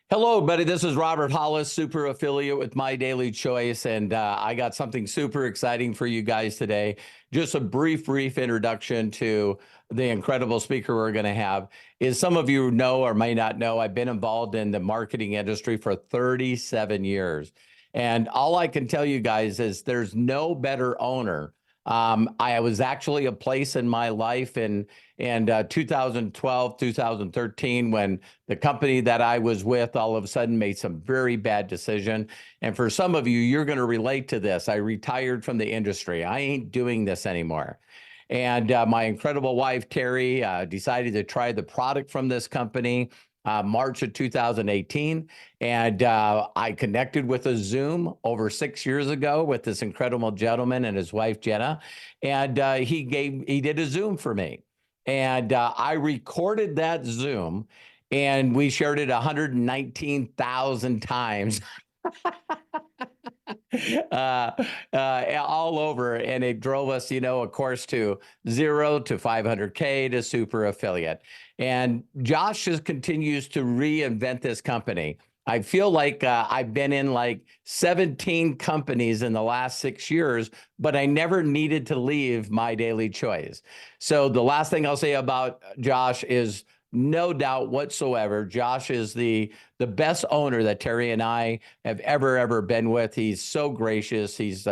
Hello, buddy. This is Robert Hollis, super affiliate with My Daily Choice, and I got something super exciting for you guys today. Just a brief introduction to the incredible speaker we're going to have. As some of you know or may not know, I've been involved in the marketing industry for 37 years. And all I can tell you guys is there's no better owner. I was actually a place in my life in 2012, 2013, when the company that I was with all of a sudden made some very bad decision. And for some of you, you're going to relate to this. I retired from the industry. I ain't doing this anymore. And my incredible wife, Terry, decided to try the product from this company. March of 2018. And I connected with a Zoom over 6 years ago with this incredible gentleman and his wife, Jenna. And he did a Zoom for me. And I recorded that Zoom and we shared it 119,000 times. All over, and it drove us, of course, to 0 to 500K to super affiliate. And Josh just continues to reinvent this company. I feel like I've been in like 17 companies in the last 6 years, but I never needed to leave My Daily Choice. So the last thing I'll say about Josh is no doubt whatsoever, Josh is the best owner that Terry and I have ever been with. He's so gracious. He's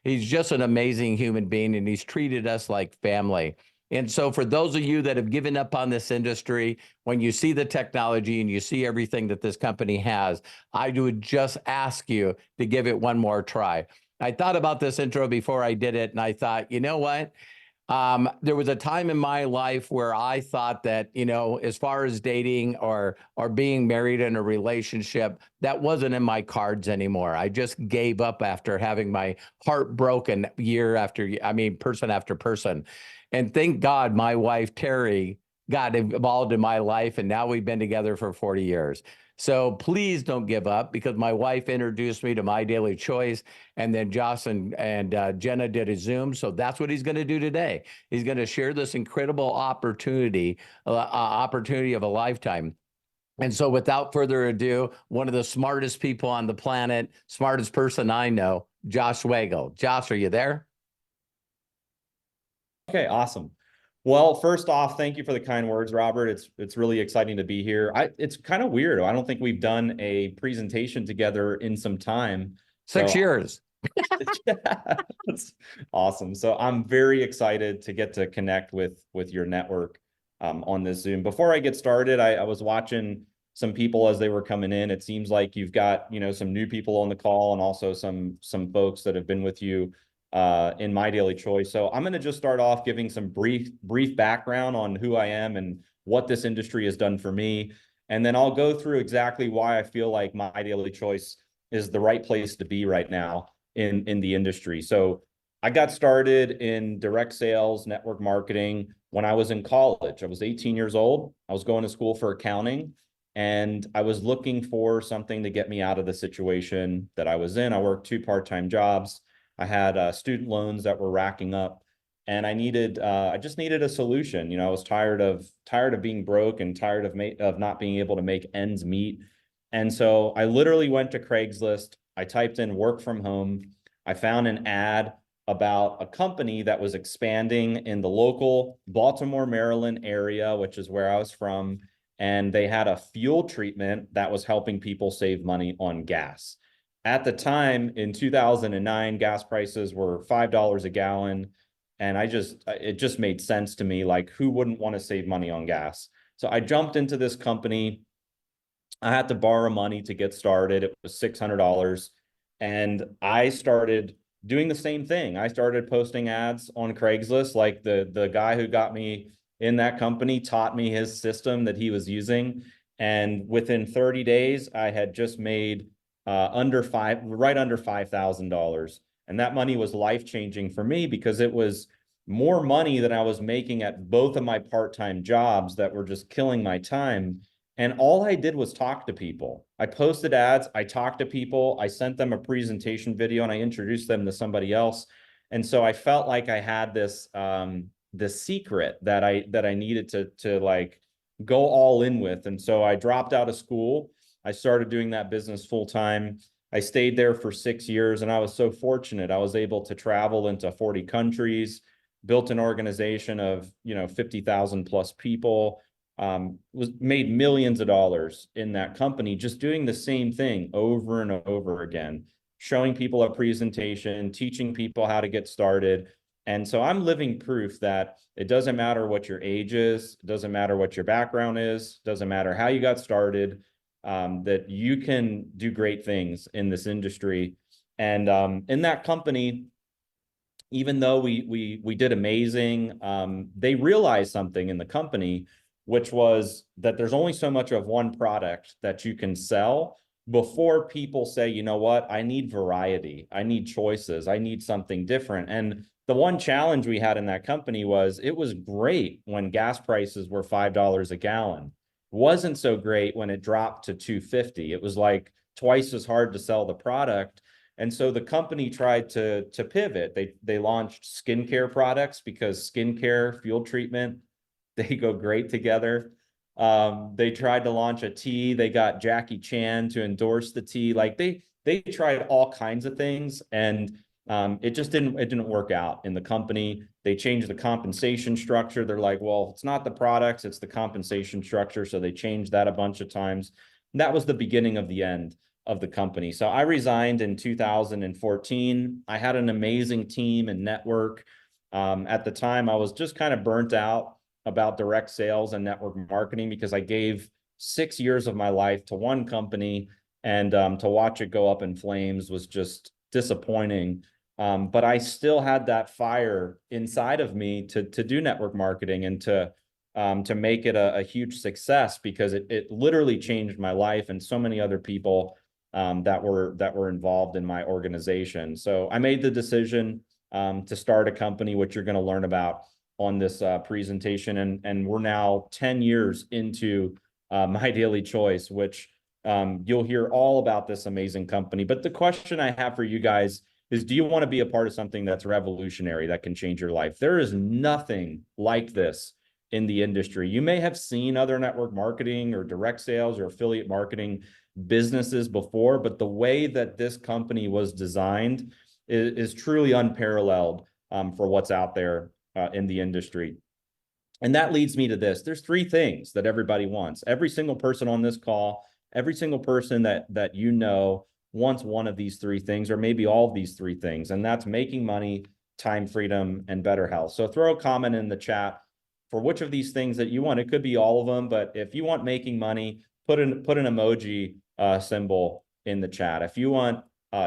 just an amazing human being, and he's treated us like family. And so for those of you that have given up on this industry, when you see the technology and you see everything that this company has, I would just ask you to give it one more try. I thought about this intro before I did it, and I thought, you know what? There was a time in my life where I thought that, as far as dating or being married in a relationship, that wasn't in my cards anymore. I just gave up after having my heart broken person after person. And thank God my wife, Terry, got involved in my life, and now we've been together for 40 years. So please don't give up, because my wife introduced me to My Daily Choice, and then Josh and Jenna did a Zoom. So that's what he's going to do today. He's going to share this incredible opportunity of a lifetime. And so without further ado, one of the smartest people on the planet, smartest person I know, Josh Zwagil. Josh, are you there? Okay, awesome. Well, first off, thank you for the kind words, Robert. It's really exciting to be here. It's kind of weird. I don't think we've done a presentation together in some time. 6 years. That's awesome. So I'm very excited to get to connect with your network on this Zoom. Before I get started, I was watching some people as they were coming in. It seems like you've got, some new people on the call, and also some folks that have been with you in My Daily Choice. So I'm going to just start off giving some brief background on who I am and what this industry has done for me. And then I'll go through exactly why I feel like My Daily Choice is the right place to be right now in the industry. So I got started in direct sales, network marketing when I was in college. I was 18 years old. I was going to school for accounting, and I was looking for something to get me out of the situation that I was in. I worked 2 part-time jobs. I had student loans that were racking up, and I just needed a solution. I was tired of being broke and tired of not being able to make ends meet. And so I literally went to Craigslist. I typed in work from home. I found an ad about a company that was expanding in the local Baltimore, Maryland area, which is where I was from. And they had a fuel treatment that was helping people save money on gas. At the time in 2009, gas prices were $5 a gallon. And it just made sense to me, like, who wouldn't want to save money on gas? So I jumped into this company. I had to borrow money to get started. It was $600. And I started doing the same thing. I started posting ads on Craigslist. Like the guy who got me in that company taught me his system that he was using. And within 30 days, I had just made right under $5,000. And that money was life-changing for me, because it was more money than I was making at both of my part-time jobs that were just killing my time. And all I did was talk to people. I posted ads, I talked to people, I sent them a presentation video, and I introduced them to somebody else. And so I felt like I had this secret that I needed to like go all in with. And so I dropped out of school. I started doing that business full time. I stayed there for 6 years, and I was so fortunate. I was able to travel into 40 countries, built an organization of 50,000 plus people, was made millions of dollars in that company, just doing the same thing over and over again, showing people a presentation, teaching people how to get started. And so I'm living proof that it doesn't matter what your age is, it doesn't matter what your background is, it doesn't matter how you got started, that you can do great things in this industry. And in that company, even though we did amazing, they realized something in the company, which was that there's only so much of one product that you can sell before people say, you know what, I need variety, I need choices, I need something different. And the one challenge we had in that company was it was great when gas prices were $5 a gallon. Wasn't so great when it dropped to $2.50. It was like twice as hard to sell the product. And so the company tried to pivot. They launched skincare products because skincare, fuel treatment, they go great together. They tried to launch a tea. They got Jackie Chan to endorse the tea. Like they tried all kinds of things, and it just didn't work out in the company. They changed the compensation structure. They're like, well, it's not the products, it's the compensation structure. So they changed that a bunch of times. And that was the beginning of the end of the company. So I resigned in 2014. I had an amazing team and network. At the time, I was just kind of burnt out about direct sales and network marketing because I gave 6 years of my life to one company, and to watch it go up in flames was just disappointing. But I still had that fire inside of me to do network marketing and to make it a huge success, because it literally changed my life and so many other people that were involved in my organization. So I made the decision to start a company, which you're going to learn about on this presentation. And we're now 10 years into My Daily Choice, which you'll hear all about this amazing company. But the question I have for you guys is, do you want to be a part of something that's revolutionary, that can change your life? There is nothing like this in the industry. You may have seen other network marketing or direct sales or affiliate marketing businesses before, but the way that this company was designed is truly unparalleled for what's out there in the industry. And that leads me to this. There's three things that everybody wants. Every single person on this call, every single person that you know wants one of these three things, or maybe all of these three things, and that's making money, time freedom, and better health. So throw a comment in the chat for which of these things that you want. It could be all of them, but if you want making money, put an emoji symbol in the chat. If you want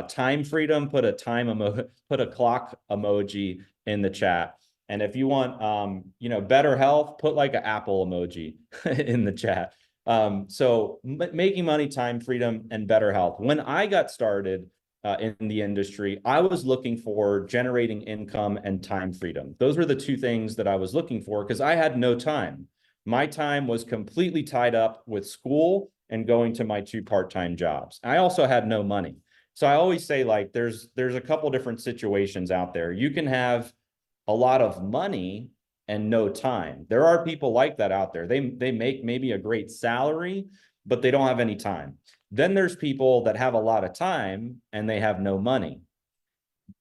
time freedom, put a clock emoji in the chat. And if you want better health, put like an apple emoji in the chat. So making money, time freedom, and better health. When I got started in the industry, I was looking for generating income and time freedom. Those were the two things that I was looking for because I had no time. My time was completely tied up with school and going to my two part-time jobs. I also had no money. So I always say, like, there's a couple different situations out there. You can have a lot of money and no time. There are people like that out there. They make maybe a great salary, but they don't have any time. Then there's people that have a lot of time and they have no money.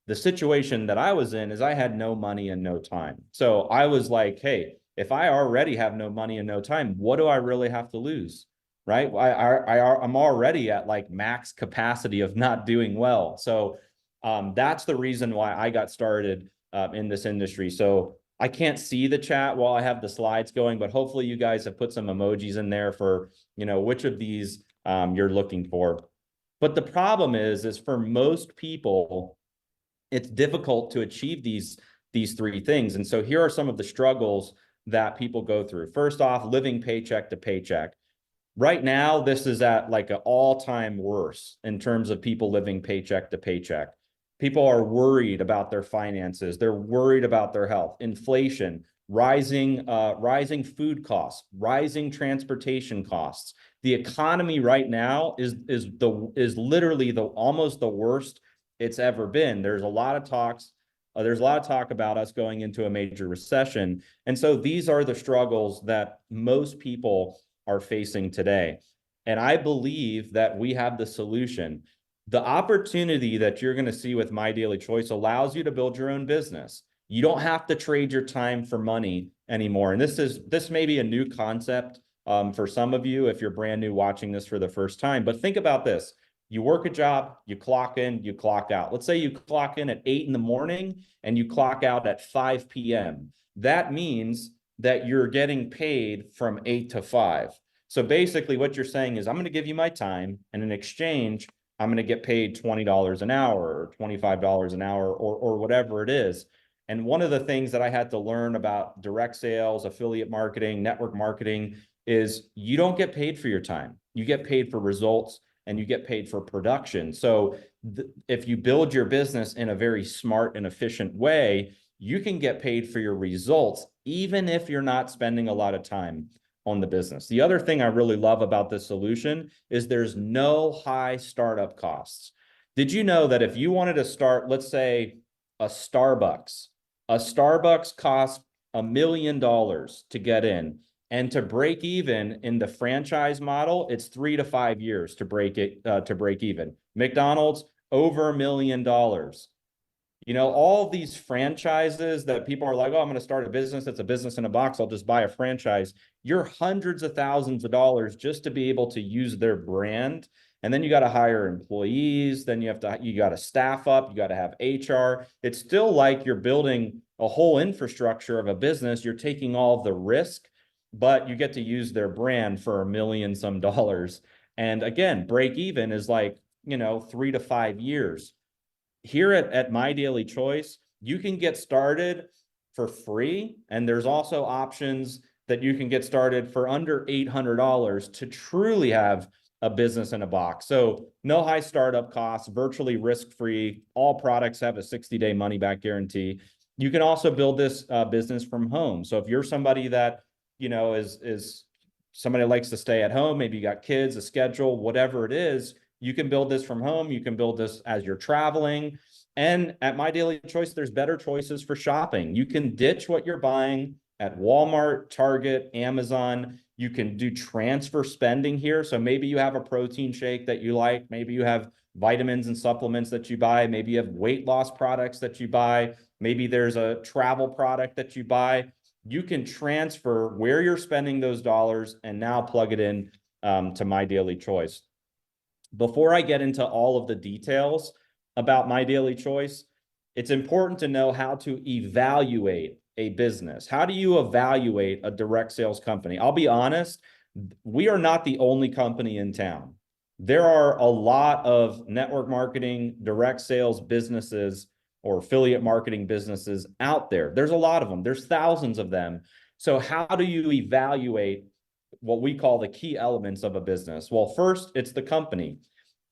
The situation that I was in is I had no money and no time. So I was like, hey, if I already have no money and no time, what do I really have to lose? Right? I'm already at like max capacity of not doing well. So that's the reason why I got started in this industry. So I can't see the chat while I have the slides going, but hopefully you guys have put some emojis in there for, which of these you're looking for. But the problem is for most people, it's difficult to achieve these three things. And so here are some of the struggles that people go through. First off, living paycheck to paycheck. Right now, this is at like an all-time worst in terms of people living paycheck to paycheck. People are worried about their finances. They're worried about their health, inflation, rising food costs, rising transportation costs. The economy right now is literally almost the worst it's ever been. There's a lot of talks There's a lot of talk about us going into a major recession. And so these are the struggles that most people are facing today. And I believe that we have the solution. The opportunity that you're going to see with My Daily Choice allows you to build your own business. You don't have to trade your time for money anymore. And this may be a new concept for some of you if you're brand new watching this for the first time. But think about this. You work a job, you clock in, you clock out. Let's say you clock in at 8 in the morning and you clock out at 5 p.m. That means that you're getting paid from 8 to 5. So basically what you're saying is, I'm going to give you my time, and in exchange, I'm going to get paid $20 an hour or $25 an hour or whatever it is. And one of the things that I had to learn about direct sales, affiliate marketing, network marketing is you don't get paid for your time. You get paid for results and you get paid for production. So if you build your business in a very smart and efficient way, you can get paid for your results, even if you're not spending a lot of time on the business. The other thing I really love about this solution is there's no high startup costs. Did you know that if you wanted to start, let's say a Starbucks costs $1 million to get in. And to break even in the franchise model, it's 3 to 5 years to break even. McDonald's, over $1 million. You know, all these franchises that people are like, oh, I'm going to start a business. It's a business in a box. I'll just buy a franchise. You're hundreds of thousands of dollars just to be able to use their brand. And then you got to hire employees. Then you got to staff up. You got to have HR. It's still like you're building a whole infrastructure of a business. You're taking all of the risk, but you get to use their brand for $1 million some dollars. And again, break even is like, 3 to 5 years. Here at My Daily Choice, you can get started for free. And there's also options that you can get started for under $800 to truly have a business in a box. So no high startup costs, virtually risk-free. All products have a 60-day money-back guarantee. You can also build this business from home. So if you're somebody that, is somebody that likes to stay at home, maybe you got kids, a schedule, whatever it is, you can build this from home. You can build this as you're traveling. And at My Daily Choice, there's better choices for shopping. You can ditch what you're buying at Walmart, Target, Amazon. You can do transfer spending here. So maybe you have a protein shake that you like. Maybe you have vitamins and supplements that you buy. Maybe you have weight loss products that you buy. Maybe there's a travel product that you buy. You can transfer where you're spending those dollars and now plug it in to My Daily Choice. Before I get into all of the details about My Daily Choice, it's important to know how to evaluate a business. How do you evaluate a direct sales company? I'll be honest, we are not the only company in town. There are a lot of network marketing, direct sales businesses or affiliate marketing businesses out there. There's a lot of them. There's thousands of them. So how do you evaluate what we call the key elements of a business? Well, first, it's the company.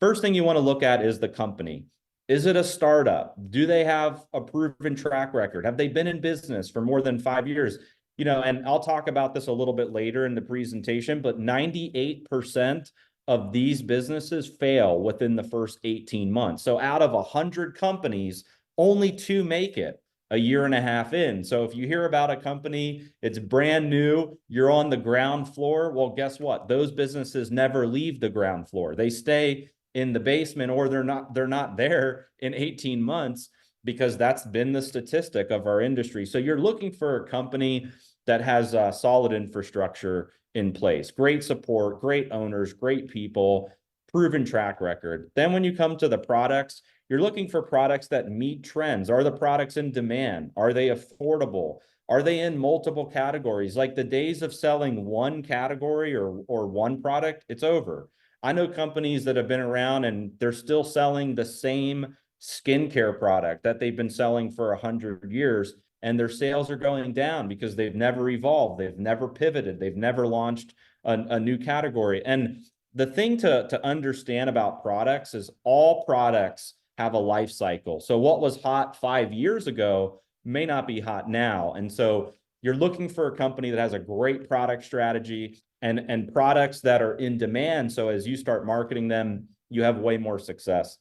First thing you want to look at is the company. Is it a startup? Do they have a proven track record? Have they been in business for more than 5 years? And I'll talk about this a little bit later in the presentation, but 98% of these businesses fail within the first 18 months. So out of 100 companies, only 2 make it a year and a half in. So if you hear about a company, it's brand new, you're on the ground floor, well, guess what? Those businesses never leave the ground floor. They stay in the basement, or they're not there in 18 months, because that's been the statistic of our industry. So you're looking for a company that has a solid infrastructure in place, great support, great owners, great people, proven track record. Then when you come to the products, you're looking for products that meet trends. Are the products in demand? Are they affordable? Are they in multiple categories? Like the days of selling one category or one product, it's over. I know companies that have been around and they're still selling the same skincare product that they've been selling for 100 years, and their sales are going down because they've never evolved. They've never pivoted. They've never launched a new category. And the thing to understand about products is all products have a life cycle. So what was hot 5 years ago may not be hot now. And so you're looking for a company that has a great product strategy and products that are in demand. So as you start marketing them, you have way more success.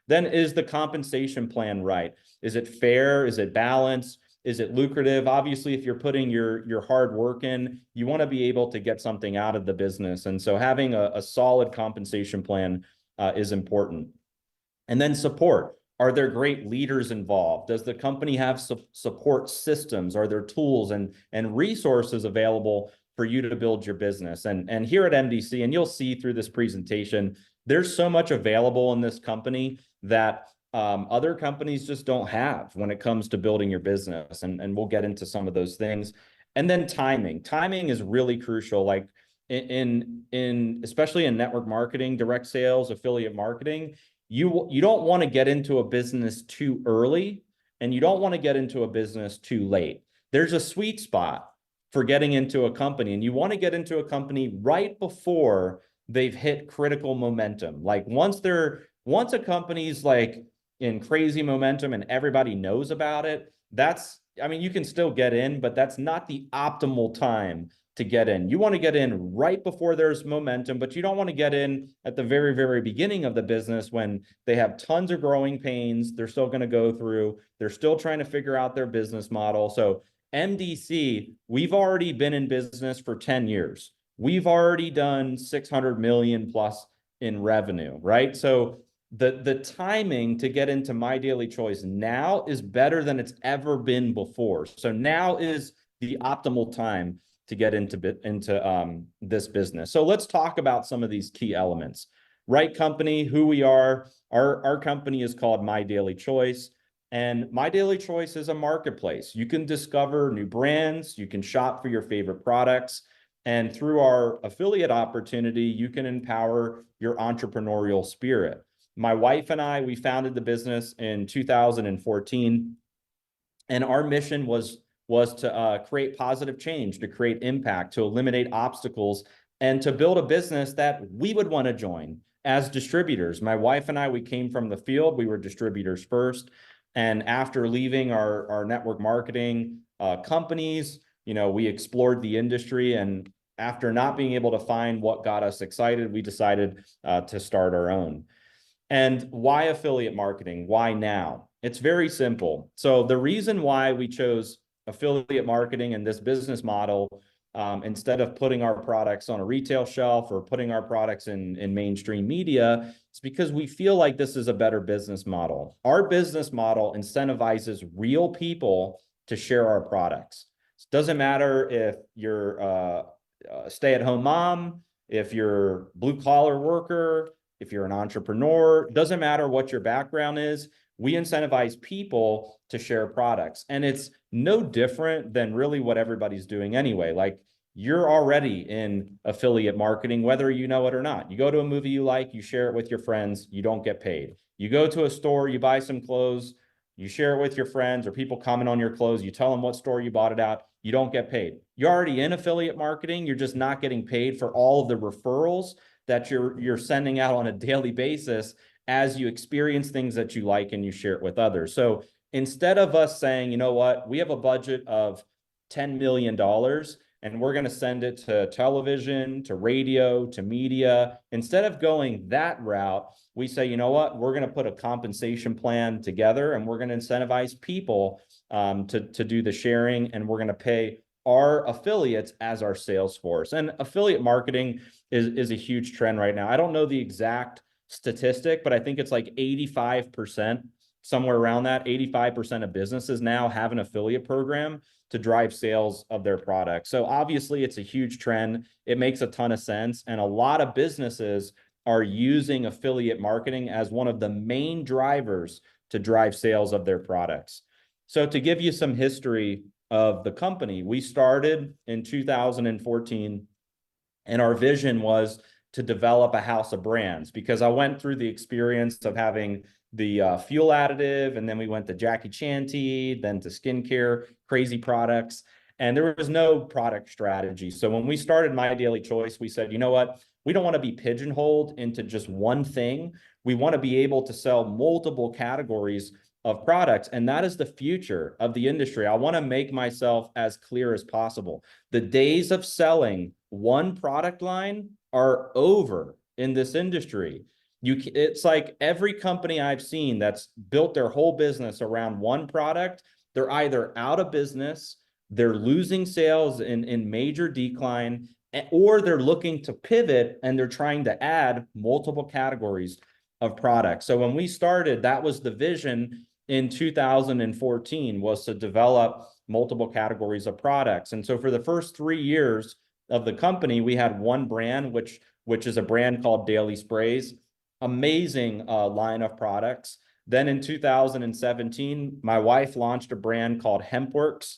Then is the compensation plan right? Is it fair? Is it balanced? Is it lucrative? Obviously, if you're putting your hard work in, you want to be able to get something out of the business. And so having a solid compensation plan is important. And then support. Are there great leaders involved? Does the company have support systems? Are there tools and resources available for you to build your business? And here at MDC, and you'll see through this presentation, there's so much available in this company that other companies just don't have when it comes to building your business. And we'll get into some of those things. And then timing. Timing is really crucial. Like in especially in network marketing, direct sales, affiliate marketing, you don't want to get into a business too early, and you don't want to get into a business too late. There's a sweet spot for getting into a company, and you want to get into a company right before they've hit critical momentum. Like once a company's like in crazy momentum and everybody knows about it, I mean, you can still get in, but that's not the optimal time to get in. You want to get in right before there's momentum, but you don't want to get in at the very, very beginning of the business when they have tons of growing pains they're still going to go through. They're still trying to figure out their business model. So MDC, we've already been in business for 10 years. We've already done 600 million plus in revenue, right? So the timing to get into MyDailyChoice now is better than it's ever been before. So now is the optimal time to get into this business. So let's talk about some of these key elements. Right company, who we are. Our company is called MyDailyChoice, and MyDailyChoice is a marketplace. You can discover new brands, you can shop for your favorite products, and through our affiliate opportunity, you can empower your entrepreneurial spirit. My wife and I, we founded the business in 2014, and our mission was to create positive change, to create impact, to eliminate obstacles, and to build a business that we would want to join as distributors. My wife and I, we came from the field. We were distributors first. And after leaving our network marketing companies, we explored the industry. And after not being able to find what got us excited, we decided to start our own. And why affiliate marketing? Why now? It's very simple. So the reason why we chose affiliate marketing and this business model, instead of putting our products on a retail shelf or putting our products in mainstream media, it's because we feel like this is a better business model. Our business model incentivizes real people to share our products. It doesn't matter if you're a stay-at-home mom, if you're blue collar worker, if you're an entrepreneur, doesn't matter what your background is. We incentivize people to share products. And it's no different than really what everybody's doing anyway. Like you're already in affiliate marketing, whether you know it or not. You go to a movie you like, you share it with your friends, you don't get paid. You go to a store, you buy some clothes, you share it with your friends or people comment on your clothes, you tell them what store you bought it at, you don't get paid. You're already in affiliate marketing, you're just not getting paid for all of the referrals that you're sending out on a daily basis as you experience things that you like and you share it with others. So instead of us saying, you know what, we have a budget of $10 million and we're going to send it to television, to radio, to media, instead of going that route, we say, you know what, we're going to put a compensation plan together and we're going to incentivize people to do the sharing, and we're going to pay our affiliates as our sales force. And affiliate marketing is a huge trend right now. I don't know the exact statistic, but I think it's like 85%, somewhere around that. 85% of businesses now have an affiliate program to drive sales of their products. So obviously it's a huge trend. It makes a ton of sense. And a lot of businesses are using affiliate marketing as one of the main drivers to drive sales of their products. So to give you some history of the company, we started in 2014, and our vision was to develop a house of brands, because I went through the experience of having the fuel additive, and then we went to Jackie Chan tea, then to skincare, crazy products, and there was no product strategy. So when we started MyDailyChoice, we said, you know what? We don't want to be pigeonholed into just one thing. We want to be able to sell multiple categories of products, and that is the future of the industry. I want to make myself as clear as possible. The days of selling one product line are over in this industry. It's like every company I've seen that's built their whole business around one product, they're either out of business, they're losing sales in major decline, or they're looking to pivot and they're trying to add multiple categories of products. So when we started, that was the vision in 2014, was to develop multiple categories of products. And so for the first 3 years of the company, we had one brand, which is a brand called Daily Sprays. Amazing line of products. Then in 2017, my wife launched a brand called HempWorks.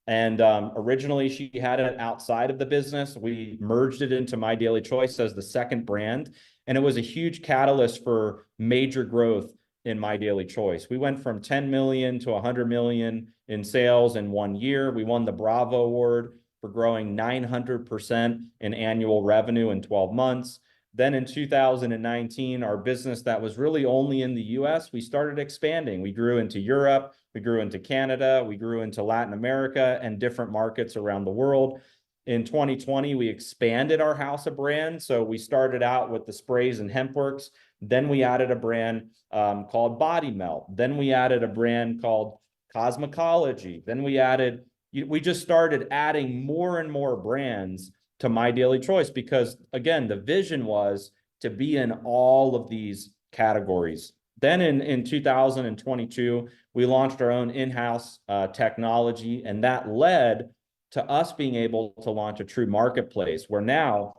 And originally she had it outside of the business. We merged it into MyDailyChoice as the second brand. And it was a huge catalyst for major growth in MyDailyChoice. We went from 10 million to 100 million in sales in 1 year. We won the Bravo Award for growing 900% in annual revenue in 12 months. Then in 2019, our business that was really only in the US, we started expanding. We grew into Europe, we grew into Canada, we grew into Latin America and different markets around the world. In 2020, we expanded our house of brands. So we started out with the sprays and HempWorks. Then we added a brand called Body Melt. Then we added a brand called Cosmecology. Then we just started adding more and more brands to MyDailyChoice because, again, the vision was to be in all of these categories. Then in 2022, we launched our own in-house technology, and that led to us being able to launch a true marketplace where now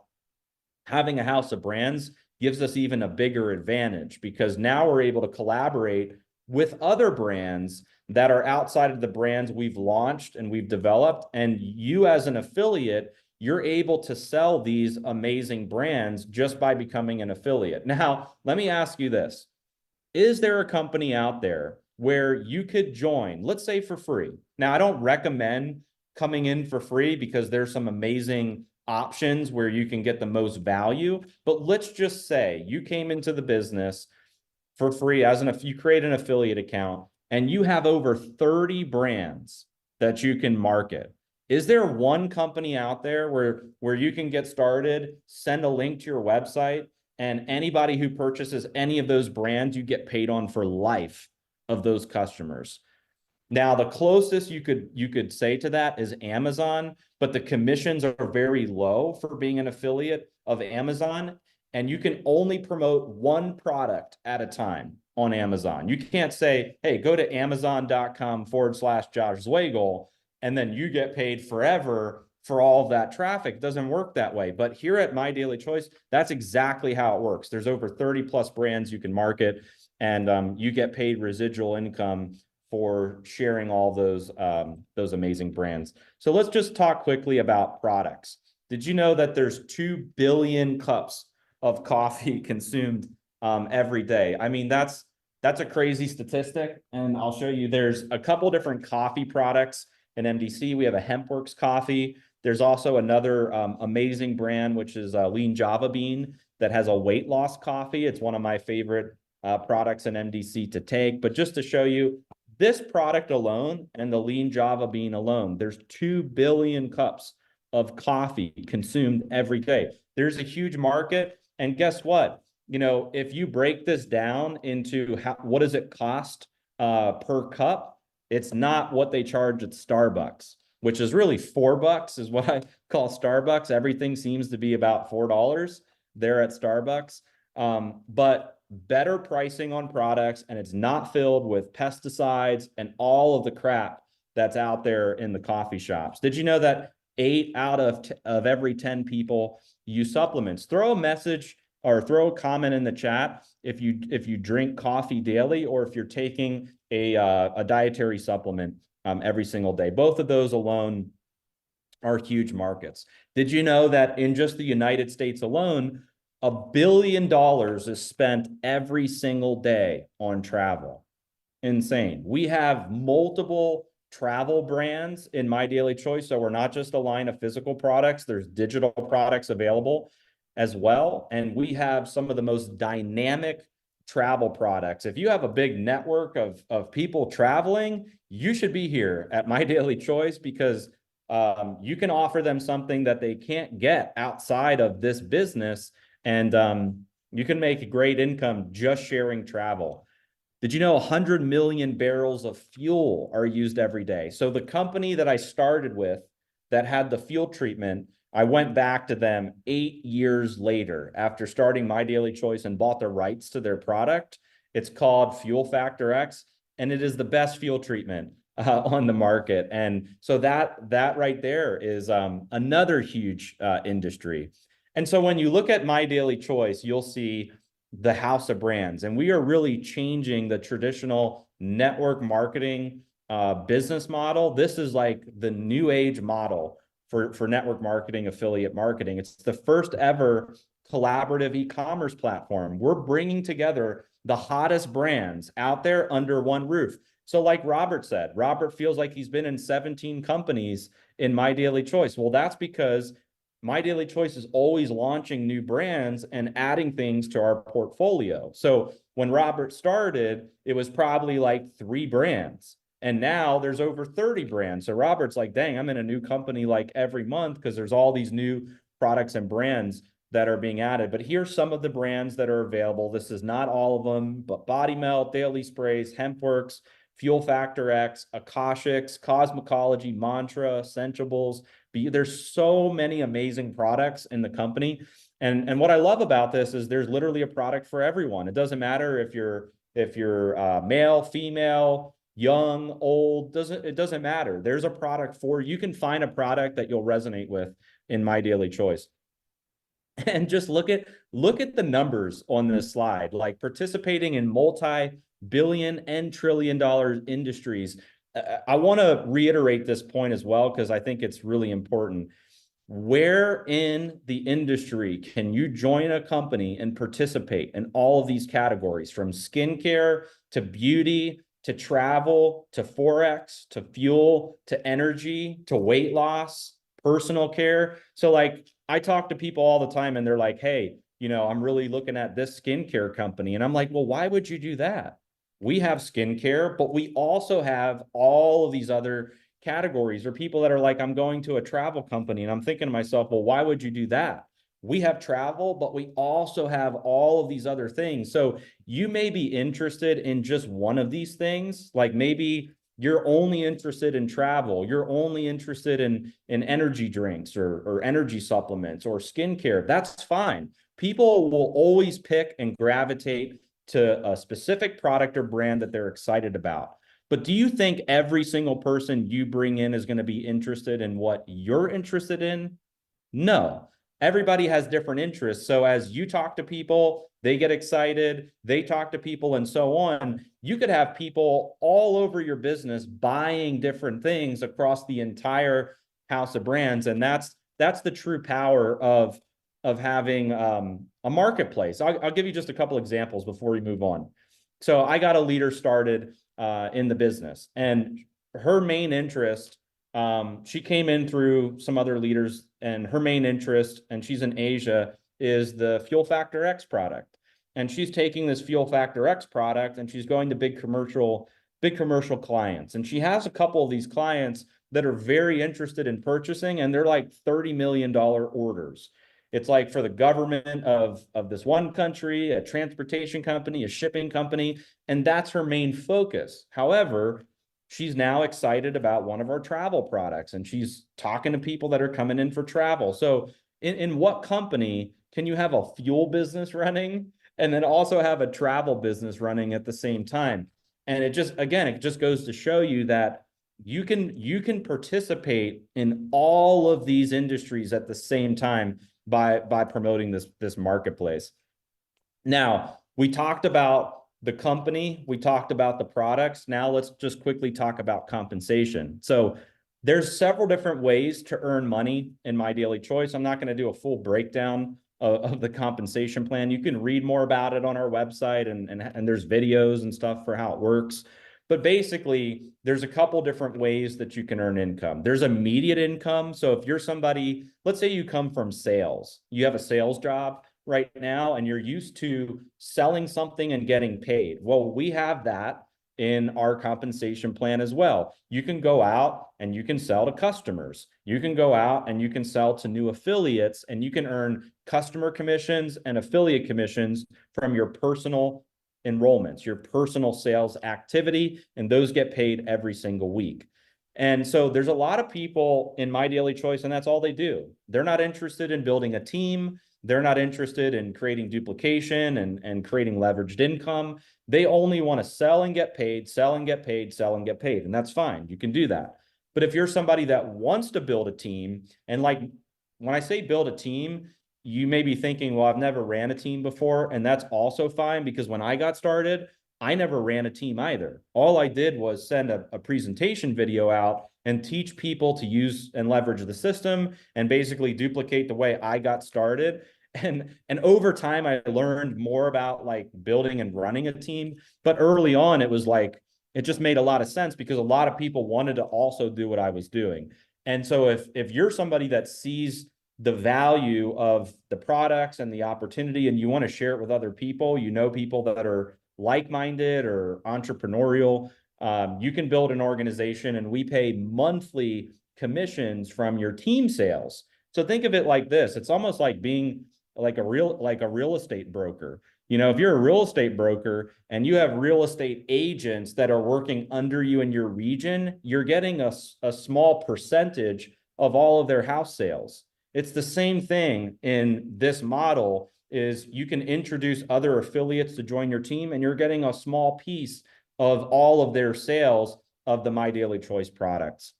having a house of brands gives us even a bigger advantage because now we're able to collaborate with other brands that are outside of the brands we've launched and we've developed. And you as an affiliate, you're able to sell these amazing brands just by becoming an affiliate. Now, let me ask you this. Is there a company out there where you could join, let's say for free? Now, I don't recommend coming in for free because there's some amazing options where you can get the most value. But let's just say you came into the business for free you create an affiliate account and you have over 30 brands that you can market. Is there one company out there where you can get started, send a link to your website, and anybody who purchases any of those brands, you get paid on for life of those customers? Now, the closest you could say to that is Amazon, but the commissions are very low for being an affiliate of Amazon, and you can only promote one product at a time on Amazon. You can't say, hey, go to amazon.com/Josh Zwagil, and then you get paid forever for all of that traffic. It doesn't work that way. But here at MyDailyChoice, that's exactly how it works. There's over 30 plus brands you can market, and you get paid residual income for sharing all those amazing brands. So let's just talk quickly about products. Did you know that there's 2 billion cups of coffee consumed every day? I mean, that's a crazy statistic, and I'll show you. There's a couple different coffee products in MDC. We have a HempWorks coffee. There's also another amazing brand, which is Lean Java Bean, that has a weight loss coffee. It's one of my favorite products in MDC to take. But just to show you, this product alone and the Lean Java Bean alone, there's 2 billion cups of coffee consumed every day. There's a huge market. And guess what? You know, if you break this down into what does it cost per cup, it's not what they charge at Starbucks, which is really $4 is what I call Starbucks. Everything seems to be about $4 there at Starbucks. But better pricing on products, and it's not filled with pesticides and all of the crap that's out there in the coffee shops. Did you know that 8 out of every 10 people use supplements? Throw a message or throw a comment in the chat if you drink coffee daily or if you're taking a dietary supplement every single day. Both of those alone are huge markets. Did you know that in just the United States alone, $1 billion is spent every single day on travel? Insane. We have multiple travel brands in MyDailyChoice. So we're not just a line of physical products. There's digital products available as well. And we have some of the most dynamic travel products. If you have a big network of people traveling, you should be here at MyDailyChoice because you can offer them something that they can't get outside of this business. And You can make a great income just sharing travel. Did you know 100 million barrels of fuel are used every day? So the company that I started with that had the fuel treatment, I went back to them 8 years later after starting My Daily Choice and bought the rights to their product. It's called Fuel Factor X, and it is the best fuel treatment on the market. And so that right there is another huge industry. And so when you look at My Daily Choice, you'll see the house of brands, and we are really changing the traditional network marketing business model. This is like the new age model for network marketing, affiliate marketing. It's the first ever collaborative e-commerce platform. We're bringing together the hottest brands out there under one roof. So like Robert said, Robert feels like he's been in 17 companies in My Daily Choice. Well, that's because My Daily Choice is always launching new brands and adding things to our portfolio. So when Robert started, it was probably like 3 brands. And now there's over 30 brands. So Robert's like, dang, I'm in a new company like every month because there's all these new products and brands that are being added. But here's some of the brands that are available. This is not all of them, but Body Melt, Daily Sprays, Hempworks, Fuel Factor X, Akashics, Cosmecology, Mantra, Essentiables. There's so many amazing products in the company. And what I love about this is there's literally a product for everyone. It doesn't matter if you're male, female, young, old, it doesn't matter. There's a product for you. You can find a product that you'll resonate with in My Daily Choice. And just look at the numbers on this slide, like participating in multi-billion and trillion-dollar industries. I want to reiterate this point as well, because I think it's really important. Where in the industry can you join a company and participate in all of these categories, from skincare to beauty to travel to Forex to fuel to energy to weight loss, personal care? So like, I talk to people all the time and they're like, hey, I'm really looking at this skincare company. And I'm like, well, why would you do that? We have skincare, but we also have all of these other categories. Or people that are like, I'm going to a travel company, and I'm thinking to myself, well, why would you do that? We have travel, but we also have all of these other things. So you may be interested in just one of these things. Like maybe you're only interested in travel. You're only interested in energy drinks or energy supplements or skincare. That's fine. People will always pick and gravitate to a specific product or brand that they're excited about. But do you think every single person you bring in is going to be interested in what you're interested in? No. Everybody has different interests. So as you talk to people, they get excited, they talk to people, and so on. You could have people all over your business buying different things across the entire house of brands. And that's the true power of having a marketplace. I'll give you just a couple examples before we move on. So I got a leader started in the business, and her main interest, she came in through some other leaders, and her main interest, and she's in Asia, is the Fuel Factor X product. And she's taking this Fuel Factor X product and she's going to big commercial clients. And she has a couple of these clients that are very interested in purchasing, and they're like $30 million orders. It's like for the government of this one country, a transportation company, a shipping company, and that's her main focus. However, she's now excited about one of our travel products, and she's talking to people that are coming in for travel. So in what company can you have a fuel business running and then also have a travel business running at the same time? And it just goes to show you that you can participate in all of these industries at the same time by promoting this marketplace. Now, we talked about the company, we talked about the products. Now let's just quickly talk about compensation. So there's several different ways to earn money in My Daily Choice. I'm not going to do a full breakdown of the compensation plan. You can read more about it on our website, and there's videos and stuff for how it works. But basically, there's a couple different ways that you can earn income. There's immediate income. So if you're somebody, let's say you come from sales, you have a sales job right now, and you're used to selling something and getting paid. Well, we have that. in our compensation plan as well. You can go out and you can sell to customers. You can go out and you can sell to new affiliates, and you can earn customer commissions and affiliate commissions from your personal enrollments, your personal sales activity, and those get paid every single week. And so there's a lot of people in My Daily Choice, and that's all they do. They're not interested in building a team. They're not interested in creating duplication and creating leveraged income. They only want to sell and get paid, sell and get paid, sell and get paid. And that's fine. You can do that. But if you're somebody that wants to build a team, and like when I say build a team, you may be thinking, well, I've never ran a team before. And that's also fine, because when I got started, I never ran a team either. All I did was send a presentation video out and teach people to use and leverage the system and basically duplicate the way I got started. And over time, I learned more about like building and running a team. But early on, it was like, it just made a lot of sense because a lot of people wanted to also do what I was doing. And so if you're somebody that sees the value of the products and the opportunity, and you want to share it with other people, you know, people that are like-minded or entrepreneurial, you can build an organization, and we pay monthly commissions from your team sales. So think of it like this. It's almost like being like a real estate broker. You know, if you're a real estate broker and you have real estate agents that are working under you in your region, you're getting a small percentage of all of their house sales. It's the same thing in this model. Is you can introduce other affiliates to join your team, and you're getting a small piece of all of their sales of the My Daily Choice products.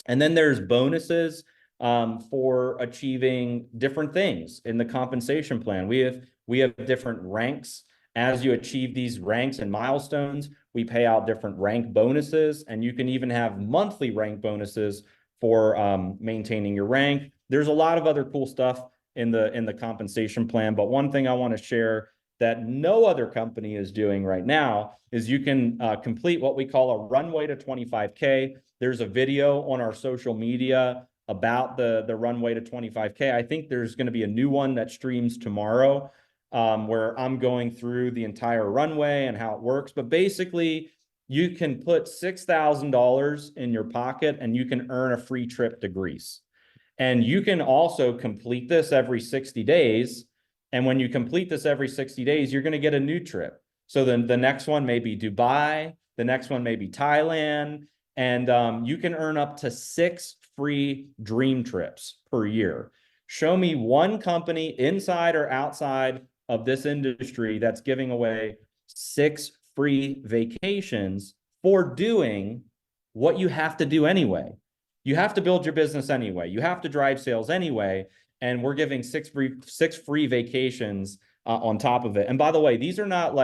And then there's bonuses for achieving different things in the compensation plan. We have different ranks. As you achieve these ranks and milestones, we pay out different rank bonuses, and you can even have monthly rank bonuses for maintaining your rank. There's a lot of other cool stuff in the compensation plan, but one thing I want to share that no other company is doing right now is you can complete what we call a runway to 25K. There's a video on our social media about the runway to 25K. I think there's going to be a new one that streams tomorrow, where I'm going through the entire runway and how it works. But basically, you can put $6,000 in your pocket and you can earn a free trip to Greece. And you can also complete this every 60 days. And when you complete this every 60 days, you're going to get a new trip. So then the next one may be Dubai. The next one may be Thailand. And you can earn up to 6 free dream trips per year. Show me one company inside or outside of this industry that's giving away 6 free vacations for doing what you have to do anyway. You have to build your business anyway. You have to drive sales anyway. And we're giving 6 free vacations on top of it. And by the way, these are not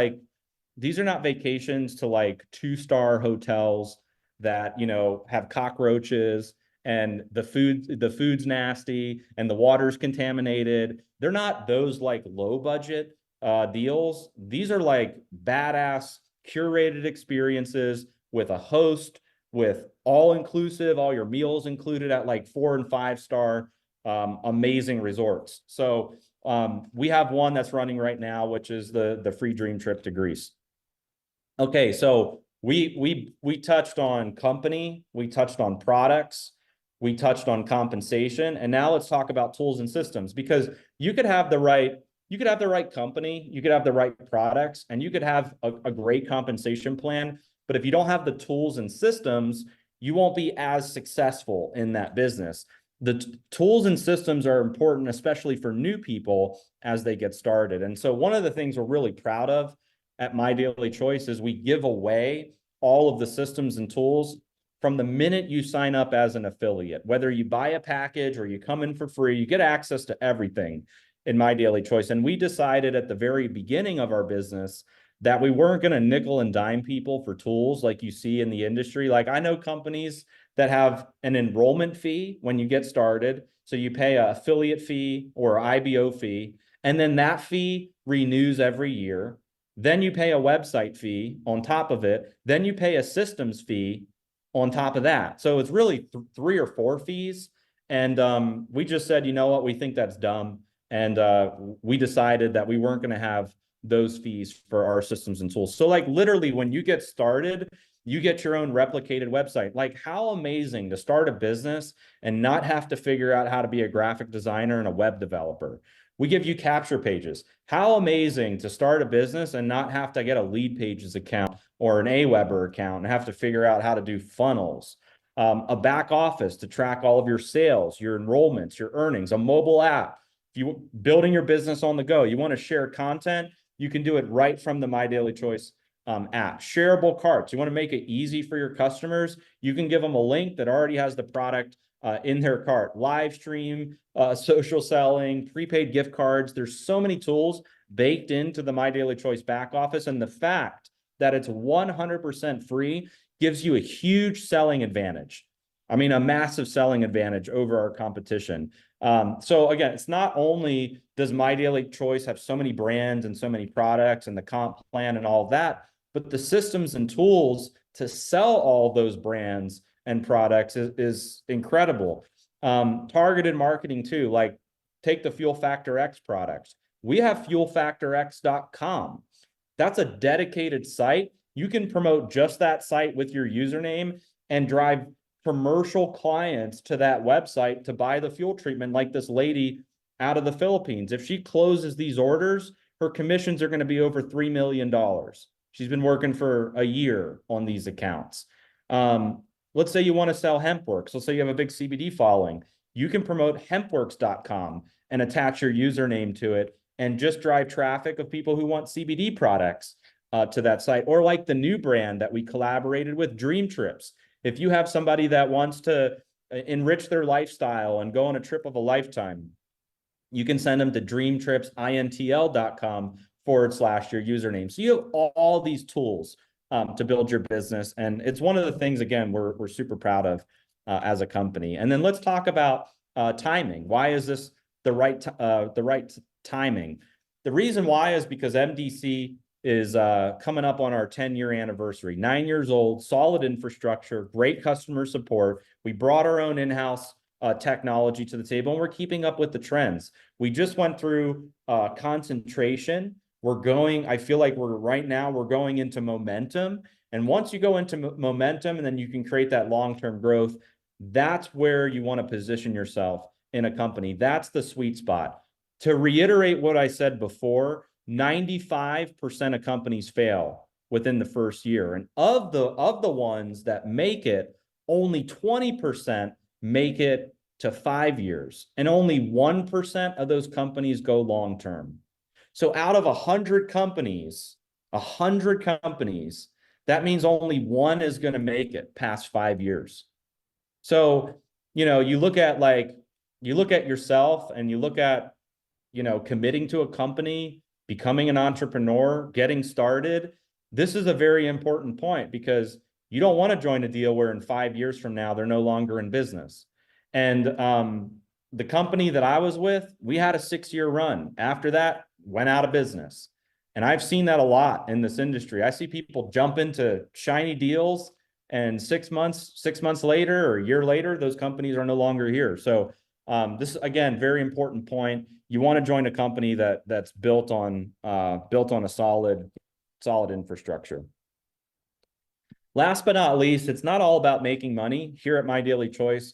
vacations to like 2-star hotels that, you know, have cockroaches and the food's nasty and the water's contaminated. They're not those like low budget deals. These are like badass curated experiences with a host, with all inclusive, all your meals included at like 4 and 5-star amazing resorts. So we have one that's running right now, which is the free dream trip to Greece. Okay, so we touched on company, we touched on products, we touched on compensation, and now let's talk about tools and systems, because you could have the right company, you could have the right products, and you could have a great compensation plan. But if you don't have the tools and systems, you won't be as successful in that business. The tools and systems are important, especially for new people as they get started. And so one of the things we're really proud of at My Daily Choice is we give away all of the systems and tools from the minute you sign up as an affiliate. Whether you buy a package or you come in for free, you get access to everything in My Daily Choice. And we decided at the very beginning of our business that we weren't going to nickel and dime people for tools like you see in the industry. Like I know companies that have an enrollment fee when you get started. So you pay an affiliate fee or IBO fee, and then that fee renews every year. Then you pay a website fee on top of it. Then you pay a systems fee on top of that. So it's really 3 or 4 fees. And we just said, you know what, we think that's dumb. And we decided that we weren't going to have those fees for our systems and tools. So like literally when you get started, you get your own replicated website. Like how amazing to start a business and not have to figure out how to be a graphic designer and a web developer. We give you capture pages. How amazing to start a business and not have to get a Lead Pages account or an Aweber account and have to figure out how to do funnels, a back office to track all of your sales, your enrollments, your earnings, a mobile app. If you're building your business on the go, you want to share content, you can do it right from the MyDailyChoice app. Shareable carts. You want to make it easy for your customers. You can give them a link that already has the product in their cart. Live stream, social selling, prepaid gift cards. There's so many tools baked into the MyDailyChoice back office. And the fact that it's 100% free gives you a huge selling advantage. I mean, a massive selling advantage over our competition. So again, it's not only does MyDailyChoice have so many brands and so many products and the comp plan and all of that, but the systems and tools to sell all those brands and products is incredible. Targeted marketing too, like take the Fuel Factor X products. We have fuelfactorx.com. That's a dedicated site. You can promote just that site with your username and drive commercial clients to that website to buy the fuel treatment, like this lady out of the Philippines. If she closes these orders, her commissions are going to be over $3 million. She's been working for a year on these accounts. Let's say you want to sell HempWorks. Let's say you have a big CBD following. You can promote hempworks.com and attach your username to it and just drive traffic of people who want CBD products to that site. Or like the new brand that we collaborated with, Dream Trips. If you have somebody that wants to enrich their lifestyle and go on a trip of a lifetime, you can send them to dreamtripsintl.com/your username. So you have all these tools to build your business. And it's one of the things, again, we're super proud of as a company. And then let's talk about timing. Why is this the right timing? The reason why is because MDC is coming up on our 10-year anniversary, 9 years old, solid infrastructure, great customer support. We brought our own in-house technology to the table, and we're keeping up with the trends. We just went through concentration. I feel like we're going into momentum. And once you go into momentum and then you can create that long-term growth, that's where you want to position yourself in a company. That's the sweet spot. To reiterate what I said before, 95% of companies fail within the first year. And of the ones that make it, only 20% make it to 5 years. And only 1% of those companies go long-term. So out of 100 companies, that means only one is going to make it past 5 years. So, you look at yourself and you look at, committing to a company, becoming an entrepreneur, getting started. This is a very important point because you don't want to join a deal where in 5 years from now, they're no longer in business. And the company that I was with, we had a 6-year run. After that, went out of business. And I've seen that a lot in this industry. I see people jump into shiny deals and 6 months later or a year later, those companies are no longer here. So this is, again, very important point. You want to join a company that's built on a solid infrastructure. Last but not least, it's not all about making money. Here at MyDailyChoice,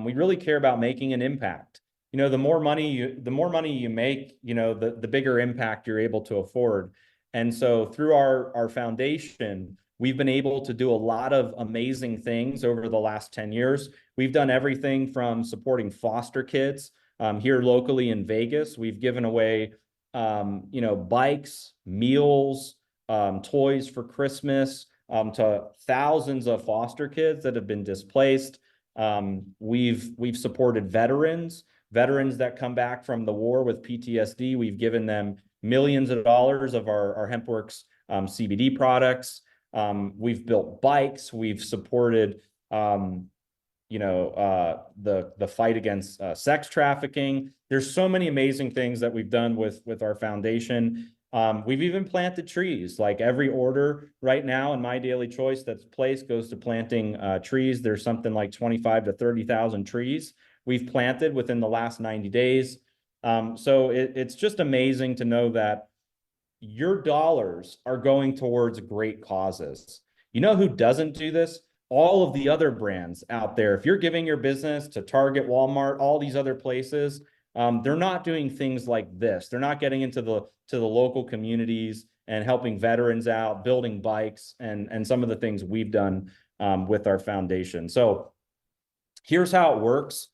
we really care about making an impact. The more money you make, the bigger impact you're able to afford. And so through our foundation, we've been able to do a lot of amazing things over the last 10 years. We've done everything from supporting foster kids here locally in Vegas. We've given away, bikes, meals, toys for Christmas to thousands of foster kids that have been displaced. We've supported veterans that come back from the war with PTSD. We've given them millions of dollars of our HempWorks CBD products. We've built bikes. We've supported, the fight against sex trafficking. There's so many amazing things that we've done with our foundation. We've even planted trees. Like every order right now in MyDailyChoice that's placed goes to planting trees. There's something like 25 to 30,000 trees we've planted within the last 90 days. So it's just amazing to know that your dollars are going towards great causes. You know who doesn't do this? All of the other brands out there. If you're giving your business to Target, Walmart, all these other places, they're not doing things like this. They're not getting into the local communities and helping veterans out, building bikes, and some of the things we've done with our foundation. So here's how it works.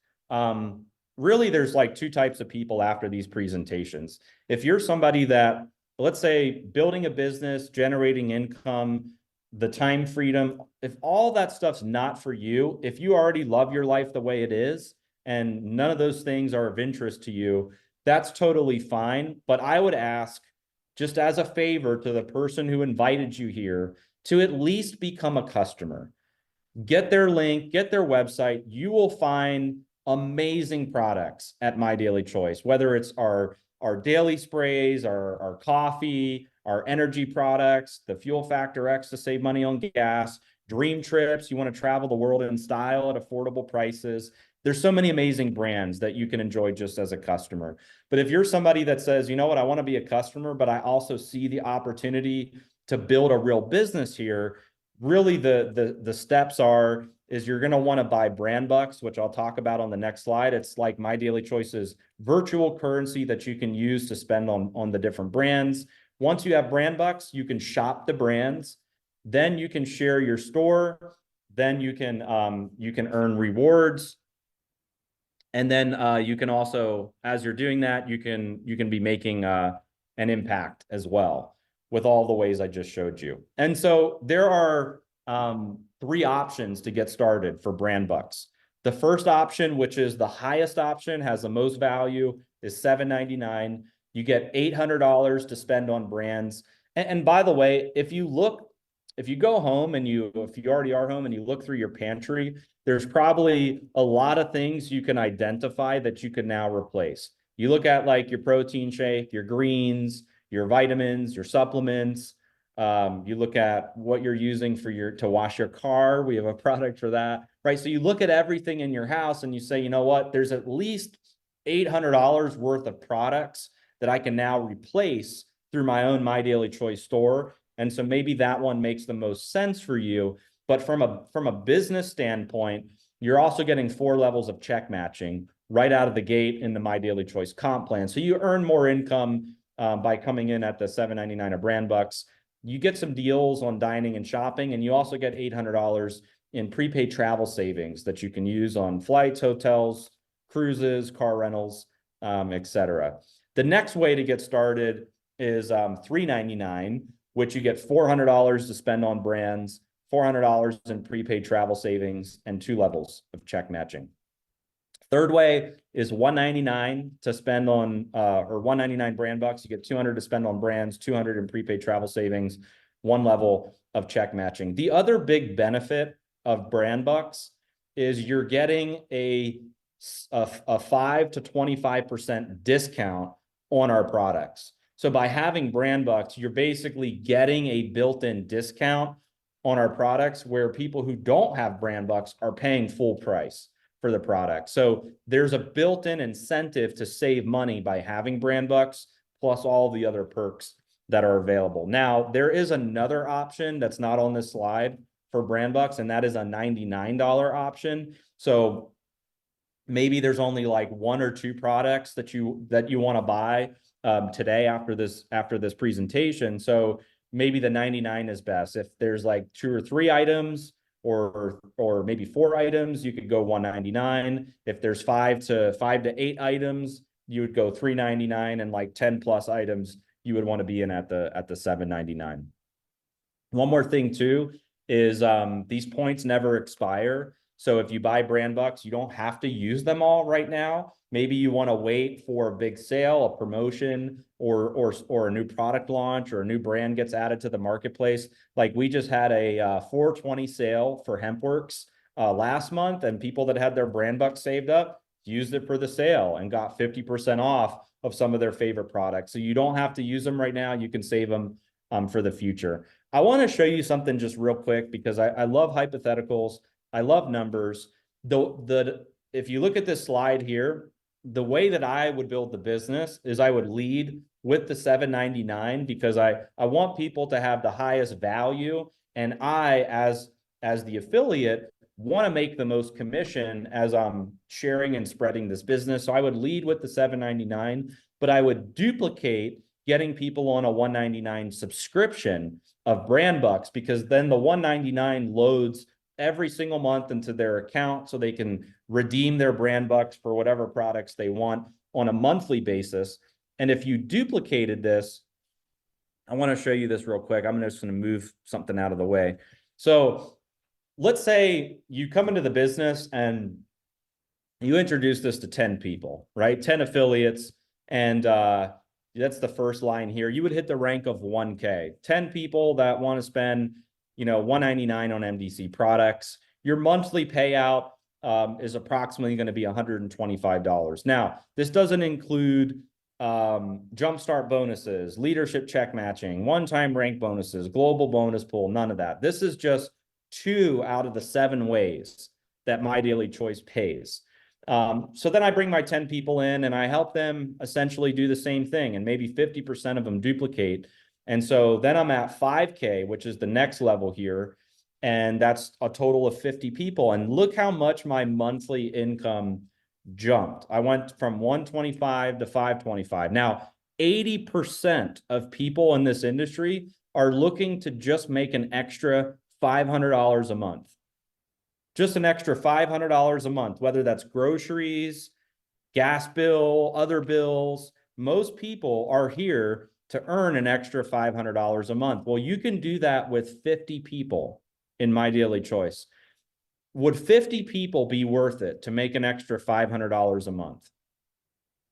Really, there's like two types of people after these presentations. If you're somebody that, let's say, building a business, generating income, the time freedom, if all that stuff's not for you, if you already love your life the way it is, and none of those things are of interest to you, that's totally fine. But I would ask, just as a favor to the person who invited you here, to at least become a customer. Get their link, get their website. You will find amazing products at My Daily Choice, whether it's our daily sprays, our coffee, our energy products, the Fuel Factor X to save money on gas, dream trips. You want to travel the world in style at affordable prices. There's so many amazing brands that you can enjoy just as a customer. But if you're somebody that says, you know what, I want to be a customer, but I also see the opportunity to build a real business here, really the steps is you're going to want to buy brand bucks, which I'll talk about on the next slide. It's like My Daily Choice's virtual currency that you can use to spend on the different brands. Once you have brand bucks, you can shop the brands. Then you can share your store. Then you can earn rewards. And then you can also, as you're doing that, you can be making an impact as well with all the ways I just showed you. And so there are three options to get started for brand bucks. The first option, which is the highest option, has the most value, is $7.99. You get $800 to spend on brands. And by the way, if you go home and if you already are home and you look through your pantry, there's probably a lot of things you can identify that you can now replace. You look at like your protein shake, your greens, your vitamins, your supplements. You look at what you're using to wash your car. We have a product for that, right? So you look at everything in your house and you say, you know what, there's at least $800 worth of products that I can now replace through my own My Daily Choice store. And so maybe that one makes the most sense for you. But from a business standpoint, you're also getting 4 levels of check matching right out of the gate in the My Daily Choice comp plan. So you earn more income by coming in at the $7.99 of brand bucks. You get some deals on dining and shopping, and you also get $800 in prepaid travel savings that you can use on flights, hotels, cruises, car rentals, etc. The next way to get started is $3.99, which you get $400 to spend on brands, $400 in prepaid travel savings, and 2 levels of check matching. Third way is $199 to spend on, or $199 brand bucks. You get $200 to spend on brands, $200 in prepaid travel savings, 1 level of check matching. The other big benefit of brand bucks is you're getting a 5 to 25% discount on our products. So by having brand bucks, you're basically getting a built-in discount on our products where people who don't have brand bucks are paying full price for the product. So there's a built-in incentive to save money by having brand bucks, plus all the other perks that are available. Now, there is another option that's not on this slide for brand bucks, and that is a $99 option. So maybe there's only like 1 or 2 products that you want to buy today after this presentation. So maybe the 99 is best. If there's like 2 or 3 items, or maybe 4 items, you could go $199. If there's 5 to 8 items, you would go $399, and like 10 plus items, you would want to be in at the $799. One more thing too is these points never expire. So if you buy brand bucks, you don't have to use them all right now. Maybe you want to wait for a big sale, a promotion, or a new product launch, or a new brand gets added to the marketplace. Like we just had a 420 sale for HempWorks last month, and people that had their brand bucks saved up used it for the sale and got 50% off of some of their favorite products. So you don't have to use them right now. You can save them for the future. I want to show you something just real quick because I love hypotheticals. I love numbers. If you look at this slide here, the way that I would build the business is I would lead with the $7.99 because I want people to have the highest value. And I, as the affiliate, want to make the most commission as I'm sharing and spreading this business. So I would lead with the $7.99, but I would duplicate getting people on a $1.99 subscription of brand bucks, because then the $1.99 loads every single month into their account so they can redeem their brand bucks for whatever products they want on a monthly basis. And if you duplicated this, I want to show you this real quick. I'm just going to move something out of the way. So let's say you come into the business and you introduce this to 10 people, right? 10 affiliates. And that's the first line here. You would hit the rank of 1K. 10 people that want to spend, $199 on MDC products. Your monthly payout is approximately going to be $125. Now, this doesn't include jumpstart bonuses, leadership check matching, one-time rank bonuses, global bonus pool, none of that. This is just 2 out of the 7 ways that My Daily Choice pays. So then I bring my 10 people in and I help them essentially do the same thing, and maybe 50% of them duplicate. And so then I'm at 5K, which is the next level here. And that's a total of 50 people. And look how much my monthly income jumped. I went from 125 to 525. Now, 80% of people in this industry are looking to just make an extra $500 a month. Just an extra $500 a month, whether that's groceries, gas bill, other bills. Most people are here to earn an extra $500 a month. Well, you can do that with 50 people in My Daily Choice. Would 50 people be worth it to make an extra $500 a month?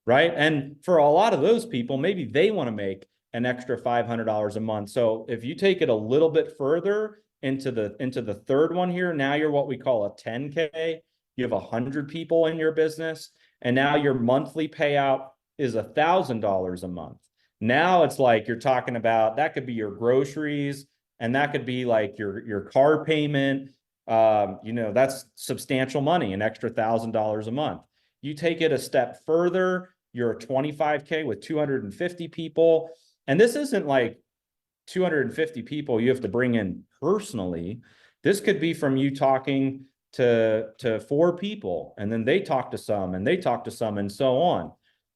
Right? And for a lot of those people, maybe they want to make an extra $500 a month. So if you take it a little bit further into the third one here, now you're what we call a 10K. You have 100 people in your business, and now your monthly payout is $1,000 a month. Now it's like you're talking about, that could be your groceries, and that could be like your car payment. That's substantial money, an extra $1,000 a month. You take it a step further, you're a 25K with 250 people. And this isn't like 250 people you have to bring in personally. This could be from you talking to 4 people, and then they talk to some, and they talk to some, and so on.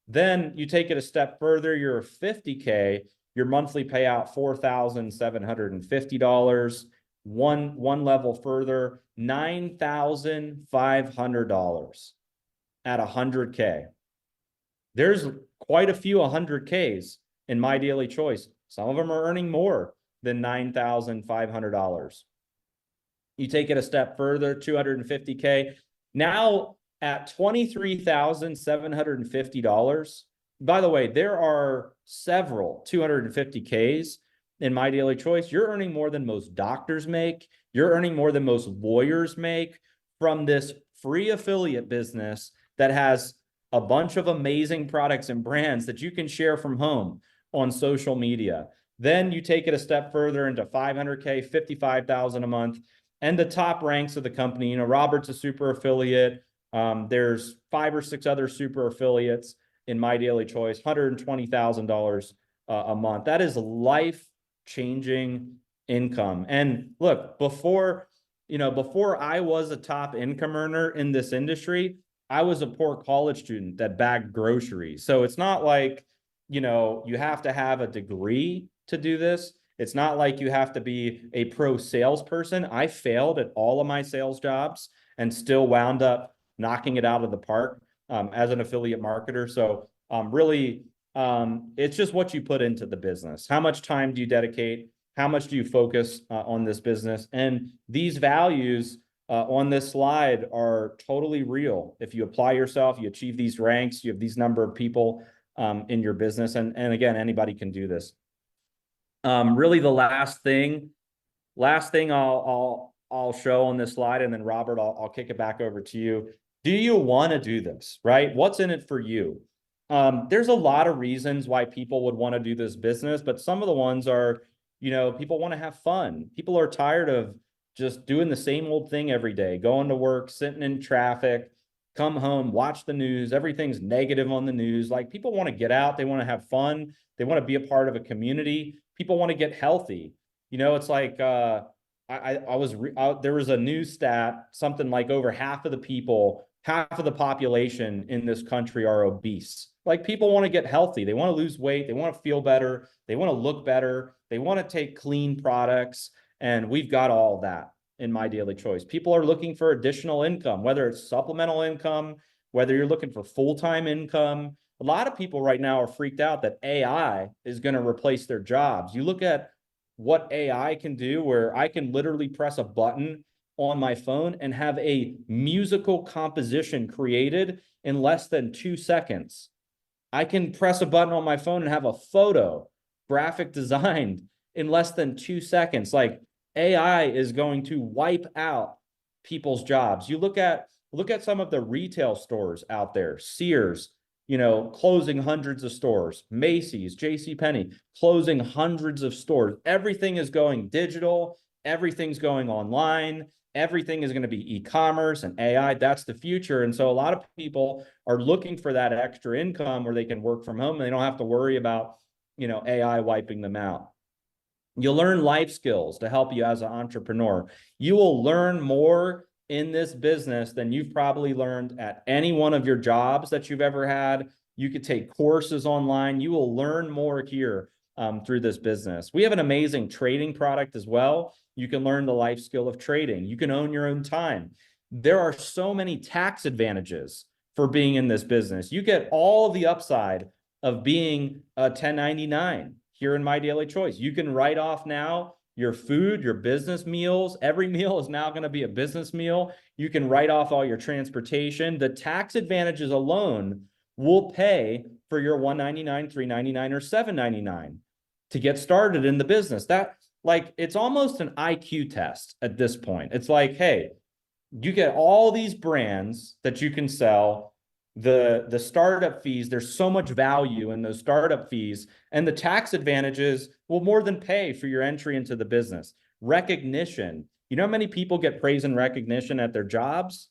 Then you take it a step further, you're 50K, your monthly payout $4,750. One level further, $9,500 at 100K. There's quite a few 100Ks in My Daily Choice. Some of them are earning more than $9,500. You take it a step further, 250K. Now at $23,750. By the way, there are several 250Ks in My Daily Choice. You're earning more than most doctors make. You're earning more than most lawyers make from this free affiliate business that has a bunch of amazing products and brands that you can share from home on social media. Then you take it a step further into 500K, 55,000 a month, and the top ranks of the company. Robert's a super affiliate. There's 5 or 6 other super affiliates in My Daily Choice, $120,000 a month. That is life-changing income. And look, before I was a top income earner in this industry, I was a poor college student that bagged groceries. So it's not like, you have to have a degree to do this. It's not like you have to be a pro salesperson. I failed at all of my sales jobs and still wound up knocking it out of the park as an affiliate marketer. So really, it's just what you put into the business. How much time do you dedicate? How much do you focus on this business? And these values on this slide are totally real. If you apply yourself, you achieve these ranks, you have these number of people in your business. And again, anybody can do this. Really the last thing I'll show on this slide, and then Robert, I'll kick it back over to you. Do you want to do this, right? What's in it for you? There's a lot of reasons why people would want to do this business, but some of the ones are, people want to have fun. People are tired of just doing the same old thing every day, going to work, sitting in traffic, come home, watch the news. Everything's negative on the news. Like, people want to get out. They want to have fun. They want to be a part of a community. People want to get healthy. You know, it's like, there was a news stat, something like over half of the people, half of the population in this country are obese. Like, people want to get healthy. They want to lose weight. They want to feel better. They want to look better. They want to take clean products. And we've got all that in My Daily Choice. People are looking for additional income, whether it's supplemental income, whether you're looking for full-time income. A lot of people right now are freaked out that AI is going to replace their jobs. You look at what AI can do, where I can literally press a button on my phone and have a musical composition created in less than 2 seconds. I can press a button on my phone and have a photo graphic designed in less than 2 seconds. Like, AI is going to wipe out people's jobs. You look at some of the retail stores out there, Sears, you know, closing hundreds of stores, Macy's, JCPenney, closing hundreds of stores. Everything is going digital. Everything's going online. Everything is going to be e-commerce and AI. That's the future. And so a lot of people are looking for that extra income where they can work from home and they don't have to worry about, you know, AI wiping them out. You'll learn life skills to help you as an entrepreneur. You will learn more in this business than you've probably learned at any one of your jobs that you've ever had. You could take courses online. You will learn more here through this business. We have an amazing trading product as well. You can learn the life skill of trading. You can own your own time. There are so many tax advantages for being in this business. You get all of the upside of being a 1099 here in My Daily Choice. You can write off now your food, your business meals. Every meal is now going to be a business meal. You can write off all your transportation. The tax advantages alone will pay for your $199, $399, or $799 to get started in the business. That, like, it's almost an IQ test at this point. It's like, hey, you get all these brands that you can sell. The startup fees, there's so much value in those startup fees, and the tax advantages will more than pay for your entry into the business. Recognition. You know how many people get praise and recognition at their jobs?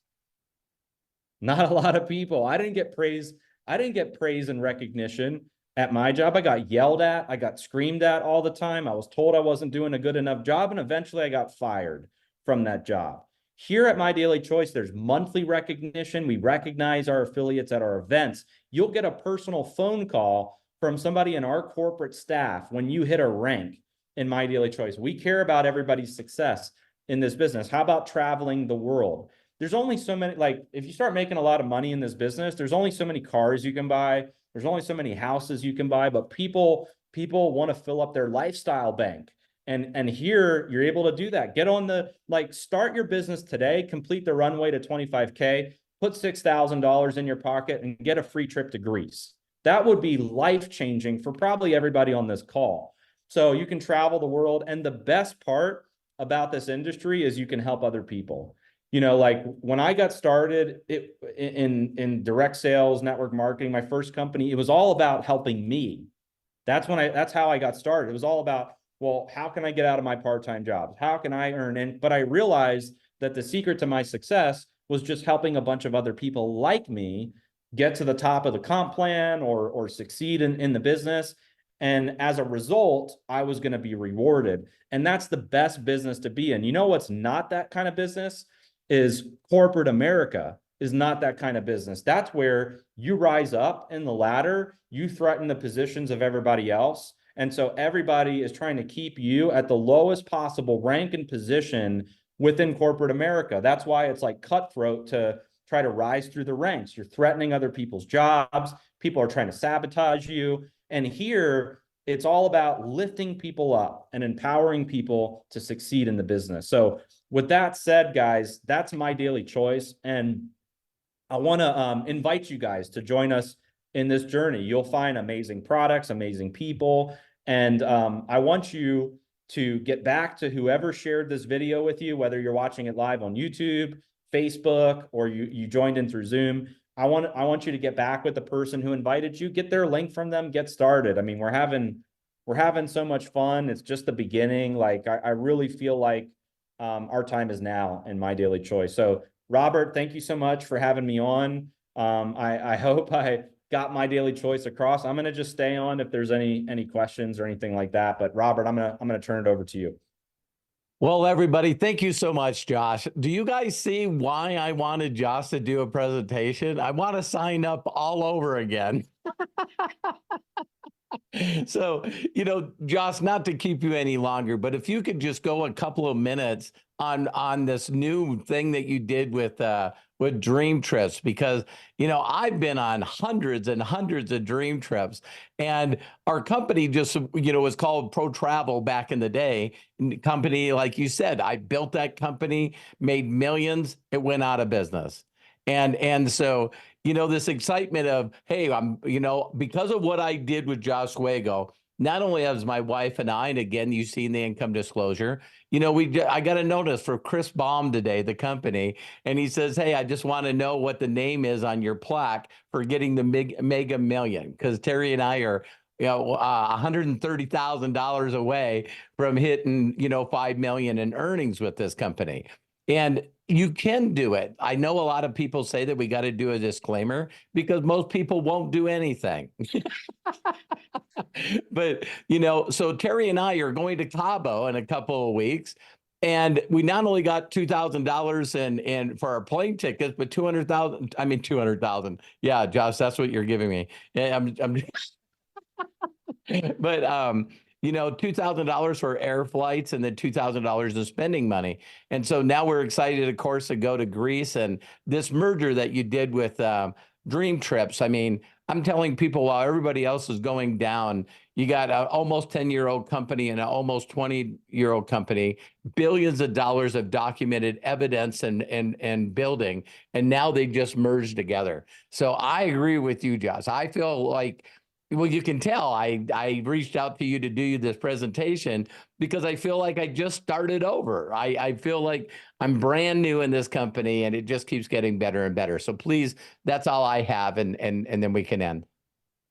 Not a lot of people. I didn't get praise and recognition at my job. I got yelled at. I got screamed at all the time. I was told I wasn't doing a good enough job, and eventually I got fired from that job. Here at My Daily Choice, there's monthly recognition. We recognize our affiliates at our events. You'll get a personal phone call from somebody in our corporate staff when you hit a rank in My Daily Choice. We care about everybody's success in this business. How about traveling the world? There's only so many, like, if you start making a lot of money in this business, there's only so many cars you can buy. There's only so many houses you can buy, but people want to fill up their lifestyle bank. And here you're able to do that. Get on the, like, start your business today, complete the runway to 25K, put $6,000 in your pocket and get a free trip to Greece. That would be life-changing for probably everybody on this call. So you can travel the world. And the best part about this industry is you can help other people. You know, like, when I got started in direct sales, network marketing, my first company, it was all about helping me. That's how I got started. It was all about, well, how can I get out of my part-time jobs? How can I earn in? But I realized that the secret to my success was just helping a bunch of other people like me get to the top of the comp plan or succeed in the business. And as a result, I was going to be rewarded. And that's the best business to be in. You know what's not that kind of business? Is corporate America is not that kind of business. That's where you rise up in the ladder, you threaten the positions of everybody else. And so everybody is trying to keep you at the lowest possible rank and position within corporate America. That's why it's like cutthroat to try to rise through the ranks. You're threatening other people's jobs. People are trying to sabotage you. And here, it's all about lifting people up and empowering people to succeed in the business. So with that said, guys, that's My Daily Choice. And I want to invite you guys to join us in this journey. You'll find amazing products, amazing people. And I want you to get back to whoever shared this video with you, whether you're watching it live on YouTube, Facebook, or you joined in through Zoom. I want you to get back with the person who invited you, get their link from them, get started. I mean, we're having so much fun. It's just the beginning. Like, I really feel like our time is now in My Daily Choice. So Robert, thank you so much for having me on. I hope I got my daily choice across. I'm going to just stay on if there's any questions or anything like that. But Robert, I'm going to turn it over to you. Well, everybody, thank you so much, Josh. Do you guys see why I wanted Josh to do a presentation? I want to sign up all over again. So, Josh, not to keep you any longer, but if you could just go a couple of minutes on this new thing that you did with Dream Trips, because I've been on hundreds and hundreds of Dream Trips, and our company just was called Pro Travel back in the day. Company, like you said, I built that company, made millions, it went out of business, and so this excitement of, hey, I'm, because of what I did with Josh Zwagil, not only as my wife and I, and again, you've seen the income disclosure, I got a notice for Chris Baum today, the company, and he says, hey, I just want to know what the name is on your plaque for getting the mega million, because Terry and I are, $130,000 away from hitting, 5 million in earnings with this company. And you can do it. I know a lot of people say that we got to do a disclaimer because most people won't do anything. But, so Terry and I are going to Cabo in a couple of weeks. And we not only got $2,000 and for our plane tickets, but 200,000. I mean, 200,000. Yeah, Josh, that's what you're giving me. I'm but $2,000 for air flights and then $2,000 in spending money. And so now we're excited, of course, to go to Greece. And this merger that you did with Dream Trips, I mean, I'm telling people while everybody else is going down, you got an almost 10-year-old company and an almost 20-year-old company, billions of dollars of documented evidence and building, and now they just merged together. So I agree with you, Josh. I feel like, well, you can tell I reached out to you to do this presentation because I feel like I just started over. I feel like I'm brand new in this company and it just keeps getting better and better. So please, that's all I have, and then we can end.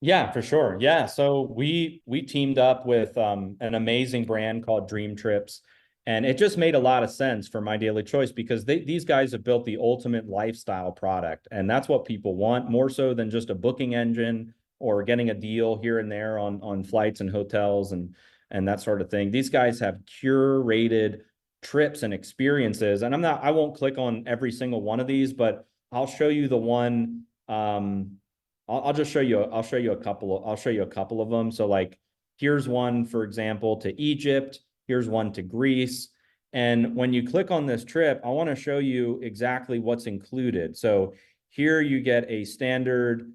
Yeah, for sure. Yeah. So we teamed up with an amazing brand called Dream Trips. And it just made a lot of sense for My Daily Choice because these guys have built the ultimate lifestyle product. And that's what people want, more so than just a booking engine or getting a deal here and there on flights and hotels and that sort of thing. These guys have curated trips and experiences. And I won't click on every single one of these, but I'll show you the one. I'll just show you. I'll show you a couple of them. So like, here's one, for example, to Egypt. Here's one to Greece. And when you click on this trip, I want to show you exactly what's included. So here you get a standard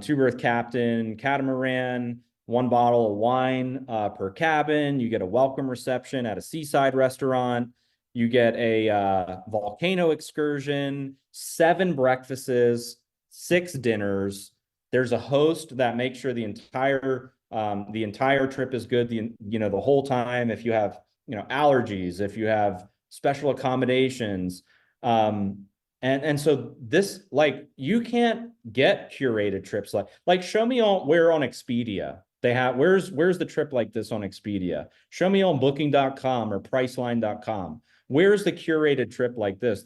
two-berth captain catamaran, one bottle of wine per cabin. You get a welcome reception at a seaside restaurant. You get a volcano excursion, 7 breakfasts, 6 dinners. There's a host that makes sure the entire trip is good the whole time. If you have allergies, if you have special accommodations, and so this, like, you can't get curated trips like show me where on Expedia they have where's the trip like this on Expedia. Show me on booking.com or priceline.com. Where's the curated trip like this?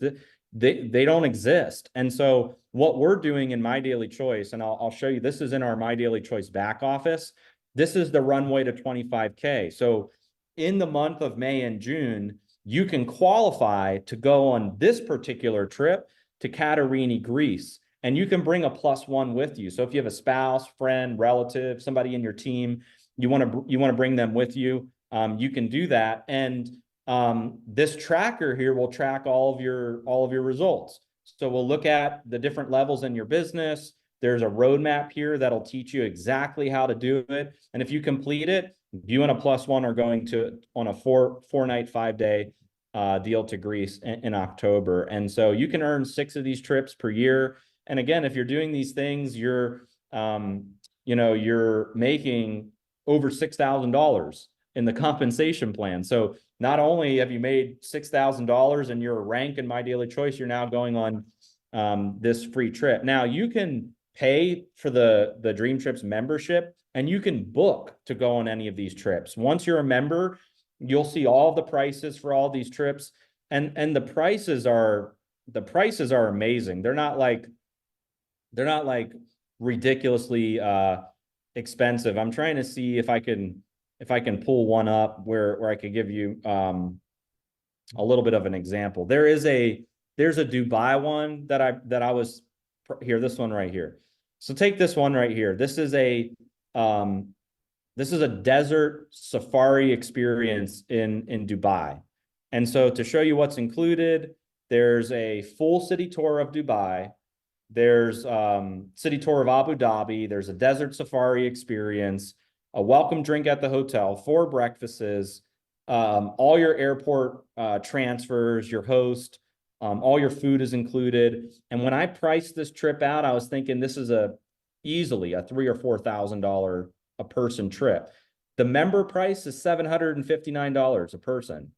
They don't exist. And so what we're doing in My Daily Choice, and I'll show you, this is in our My Daily Choice back office. This is the runway to 25K. So in the month of May and June, you can qualify to go on this particular trip to Katarini, Greece, and you can bring a +1 with you. So if you have a spouse, friend, relative, somebody in your team, you want to bring them with you, you can do that. And this tracker here will track all of your results. So we'll look at the different levels in your business. There's a roadmap here that'll teach you exactly how to do it. And if you complete it, you and a +1 are going on a 4-night, 5-day deal to Greece in October. And so you can earn 6 of these trips per year. And again, if you're doing these things, you're making over $6,000 in the compensation plan. So not only have you made $6,000 and you're a rank in My Daily Choice, you're now going on this free trip. Now you can pay for the Dream Trips membership and you can book to go on any of these trips. Once you're a member, you'll see all the prices for all these trips, and the prices are the prices are amazing. They're not like ridiculously expensive. I'm trying to see if I can pull one up where I could give you a little bit of an example. There's a Dubai one that I was here, this one right here. So take this one right here. This is a desert safari experience in Dubai. And so to show you what's included, there's a full city tour of Dubai. There's city tour of Abu Dhabi. There's a desert safari experience, a welcome drink at the hotel, 4 breakfasts, all your airport transfers, your host, all your food is included. And when I priced this trip out, I was thinking this is easily a $3,000 or $4,000 a person trip. The member price is $759 a person.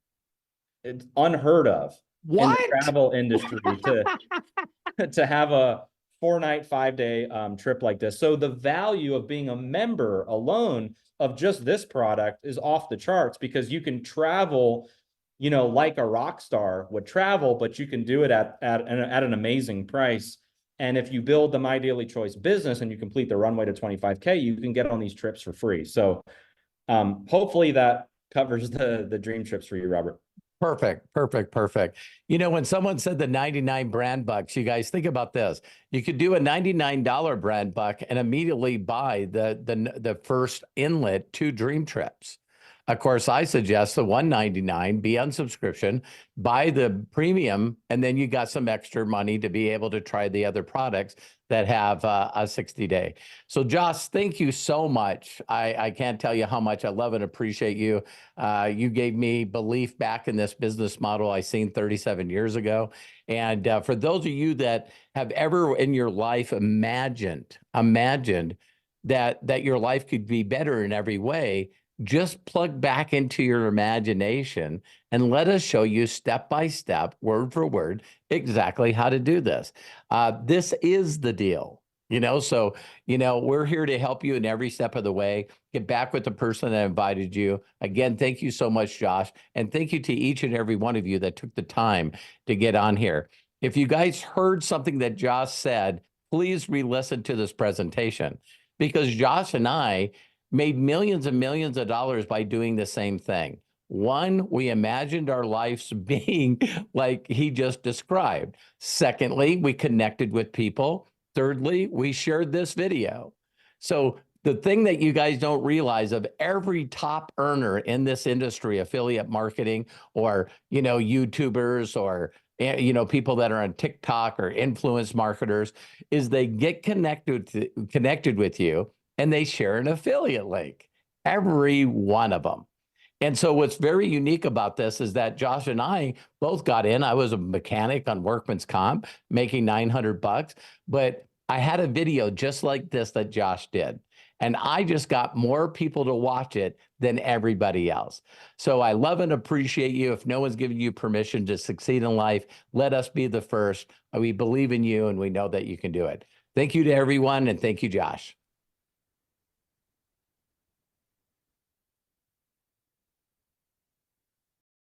It's unheard of in the travel industry to have a 4-night, 5-day trip like this. So the value of being a member alone of just this product is off the charts, because you can travel, like a rock star would travel, but you can do it at an amazing price. And if you build the My Daily Choice business and you complete the runway to 25K, you can get on these trips for free. So hopefully that covers the dream trips for you, Robert. Perfect. When someone said the 99 brand bucks, you guys think about this. You could do a $99 brand buck and immediately buy the first inlet to dream trips. Of course, I suggest the $199 be on subscription, buy the premium, and then you got some extra money to be able to try the other products that have a 60-day. So Josh, thank you so much. I can't tell you how much I love and appreciate you. You gave me belief back in this business model I seen 37 years ago. And for those of you that have ever in your life imagined that your life could be better in every way, just plug back into your imagination and let us show you step by step, word for word, exactly how to do this. This is the deal, so, we're here to help you in every step of the way. Get back with the person that invited you. Again, thank you so much, Josh. And thank you to each and every one of you that took the time to get on here. If you guys heard something that Josh said, please re-listen to this presentation, because Josh and I made millions and millions of dollars by doing the same thing. One, we imagined our lives being like he just described. Secondly, we connected with people. Thirdly, we shared this video. So the thing that you guys don't realize, of every top earner in this industry, affiliate marketing, or, YouTubers, or, people that are on TikTok or influence marketers, is they get connected with you, and they share an affiliate link, every one of them. And so what's very unique about this is that Josh and I both got in. I was a mechanic on workman's comp, making $900, but I had a video just like this that Josh did. And I just got more people to watch it than everybody else. So I love and appreciate you. If no one's giving you permission to succeed in life, let us be the first. We believe in you, and we know that you can do it. Thank you to everyone, and thank you, Josh.